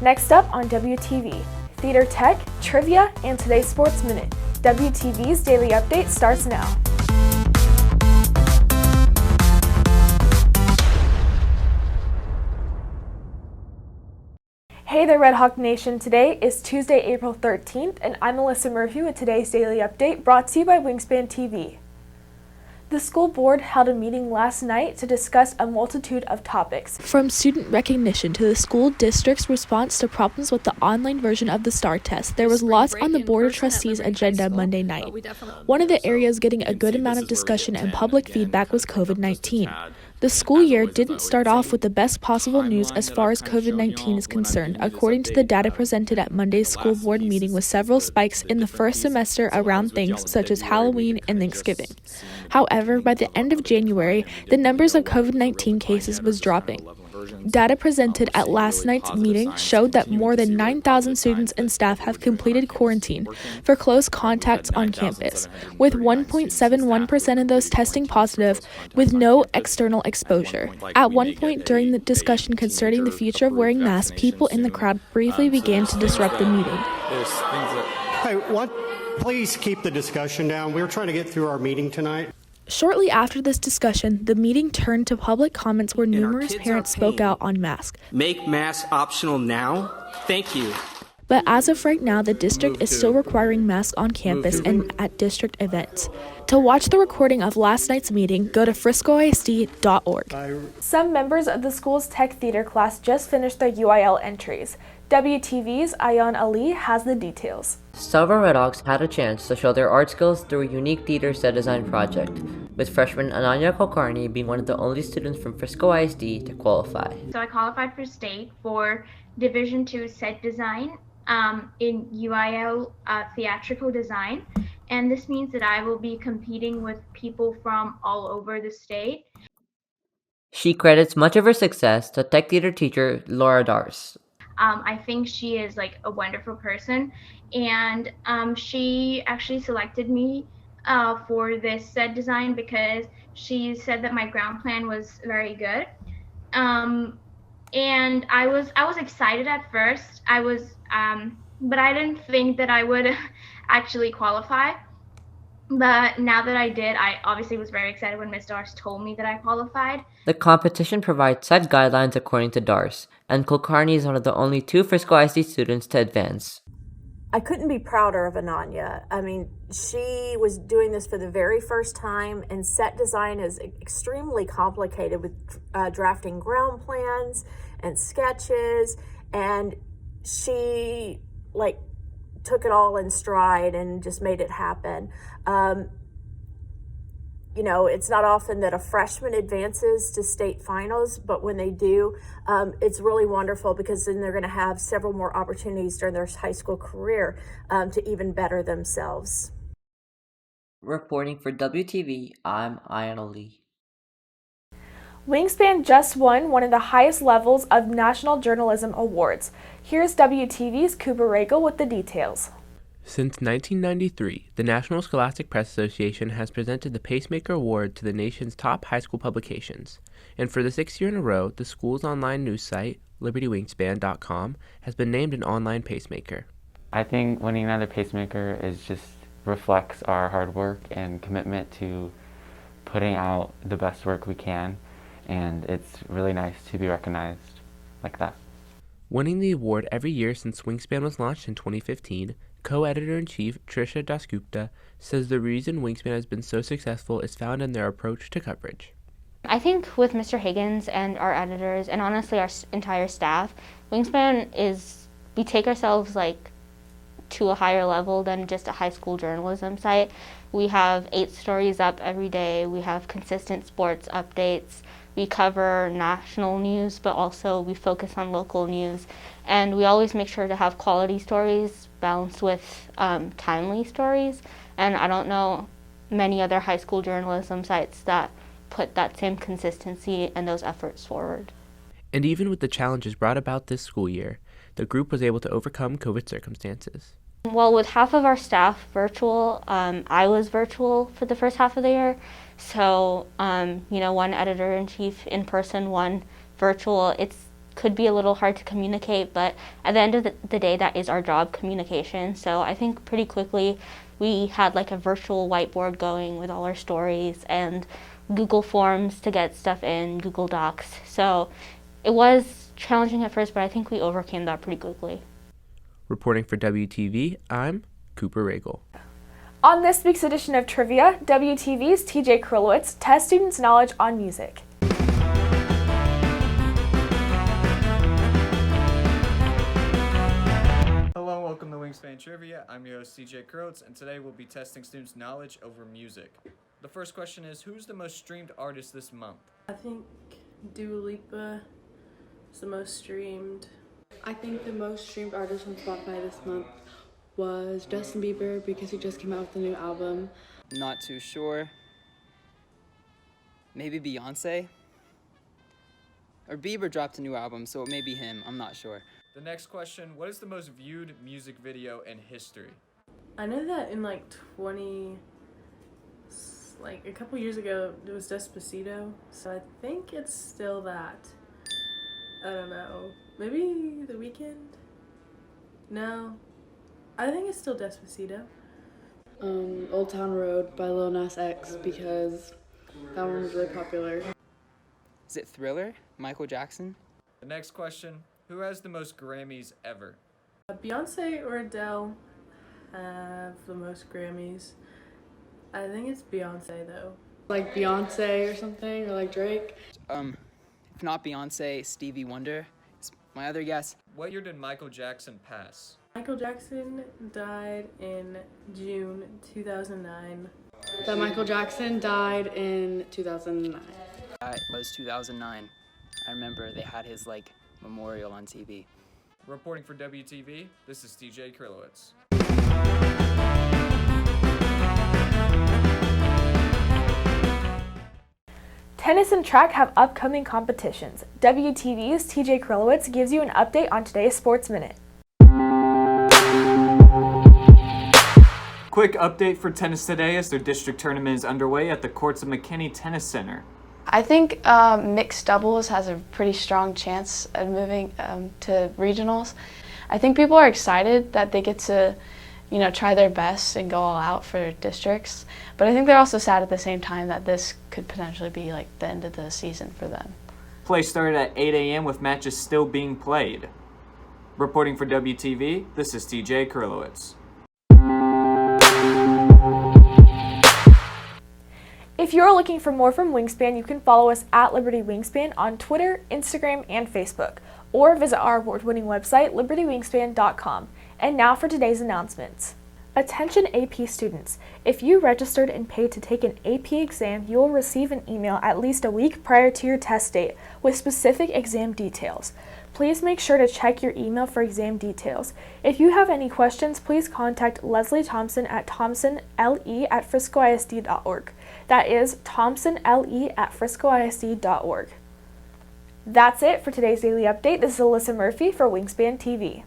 Next up on WTV, Theater Tech, Trivia, and today's Sports Minute. WTV's Daily Update starts now. Hey there, Red Hawk Nation. Today is Tuesday, April 13th, and I'm Alyssa Murphy with today's Daily Update brought to you by Wingspan TV. The school board held a meeting last night to discuss a multitude of topics, from student recognition to the school district's response to problems with the online version of the STAR test. There was lots on the Board of Trustees' agenda Monday night. One of the areas getting a good amount of discussion and public feedback was COVID-19. The school year didn't start off with the best possible news as far as COVID-19 is concerned, according to the data presented at Monday's school board meeting, with several spikes in the first semester around things such as Halloween and Thanksgiving. However, by the end of January, the numbers of COVID-19 cases was dropping. Data presented at last night's meeting showed that more than 9,000 students and staff have completed quarantine for close contacts on campus, with 1.71% of those testing positive with no external exposure. At one point during the discussion concerning the future of wearing masks, people in the crowd briefly began to disrupt the meeting. Hey, please keep the discussion down. We're trying to get through our meeting tonight. Shortly after this discussion, the meeting turned to public comments where numerous parents spoke out on masks. Make masks optional now? Thank you. But as of right now, the district is still requiring masks on campus and at district events. To watch the recording of last night's meeting, go to friscoisd.org. Some members of the school's tech theater class just finished their UIL entries. WTV's Ayan Ali has the details. Several Red Hawks had a chance to show their art skills through a unique theater set design project, with freshman Ananya Kulkarni being one of the only students from Frisco ISD to qualify. So I qualified for state for Division II set design in UIL theatrical design, and this means that I will be competing with people from all over the state. She credits much of her success to tech theater teacher Laura Dars. I think she is like a wonderful person, and she actually selected me for this set design because she said that my ground plan was very good. And I was excited at first. But I didn't think that I would actually qualify. But now that I did, I obviously was very excited when Ms. Dars told me that I qualified. The competition provides set guidelines according to Dars, and Kulkarni is one of the only 2 Frisco ISD students to advance. I couldn't be prouder of Ananya. I mean, she was doing this for the very first time, and set design is extremely complicated with drafting ground plans and sketches, and she took it all in stride and just made it happen. It's not often that a freshman advances to state finals, but when they do, it's really wonderful because then they're going to have several more opportunities during their high school career to even better themselves. Reporting for WTV, I'm Ayan Ali. Wingspan just won one of the highest levels of National Journalism Awards. Here's WTV's Cooper Regal with the details. Since 1993, the National Scholastic Press Association has presented the Pacemaker Award to the nation's top high school publications. And for the 6th year in a row, the school's online news site, libertywingspan.com, has been named an online pacemaker. I think winning another pacemaker reflects our hard work and commitment to putting out the best work we can, and it's really nice to be recognized like that. Winning the award every year since Wingspan was launched in 2015, co-editor-in-chief Trisha Dasgupta says the reason Wingspan has been so successful is found in their approach to coverage. I think with Mr. Higgins and our editors, and honestly our entire staff, Wingspan we take ourselves to a higher level than just a high school journalism site. We have 8 stories up every day. We have consistent sports updates. We cover national news, but also we focus on local news. And we always make sure to have quality stories balanced with timely stories. And I don't know many other high school journalism sites that put that same consistency and those efforts forward. And even with the challenges brought about this school year, the group was able to overcome COVID circumstances. Well, with half of our staff virtual, I was virtual for the first half of the year. So, one editor-in-chief in person, one virtual. could be a little hard to communicate, but at the end of the day, that is our job, communication. So I think pretty quickly we had like a virtual whiteboard going with all our stories and Google Forms to get stuff in, Google Docs. So it was challenging at first, but I think we overcame that pretty quickly. Reporting for WTV, I'm Cooper Regal. On this week's edition of Trivia, WTV's TJ Krulowitz tests students' knowledge on music. Hello, welcome to Wingspan Trivia. I'm your host, TJ Krulowitz, and today we'll be testing students' knowledge over music. The first question is, who's the most streamed artist this month? I think Dua Lipa is the most streamed. I think the most streamed artist on Spotify this month was Justin Bieber because he just came out with a new album. Not too sure. Maybe Beyonce? Or Bieber dropped a new album, so it may be him. I'm not sure. The next question, what is the most viewed music video in history? I know that in a couple years ago, it was Despacito, so I think it's still that. I don't know. Maybe The Weeknd? No. I think it's still Despacito. Old Town Road by Lil Nas X because that one was really popular. Is it Thriller? Michael Jackson? The next question, who has the most Grammys ever? Beyonce or Adele have the most Grammys. I think it's Beyonce though. Like Beyonce or something, or like Drake. If not Beyonce, Stevie Wonder. It's my other guess. What year did Michael Jackson pass? Michael Jackson died in June 2009. That Michael Jackson died in 2009. It was 2009. I remember they had his memorial on TV. Reporting for WTV, this is TJ Krulowitz. Tennis and track have upcoming competitions. WTV's TJ Krulowitz gives you an update on today's Sports Minute. Quick update for tennis today as their district tournament is underway at the courts of McKinney Tennis Center. I think mixed doubles has a pretty strong chance of moving to regionals. I think people are excited that they get to, try their best and go all out for districts. But I think they're also sad at the same time that this could potentially be the end of the season for them. Play started at 8 a.m. with matches still being played. Reporting for WTV, this is TJ Krulowitz. If you're looking for more from Wingspan, you can follow us at Liberty Wingspan on Twitter, Instagram, and Facebook, or visit our award-winning website, libertywingspan.com. And now for today's announcements. Attention AP students. If you registered and paid to take an AP exam, you will receive an email at least a week prior to your test date with specific exam details. Please make sure to check your email for exam details. If you have any questions, please contact Leslie Thompson at thompsonle@friscoisd.org. That is thompsonle@friscoisd.org. That's it for today's daily update. This is Alyssa Murphy for Wingspan TV.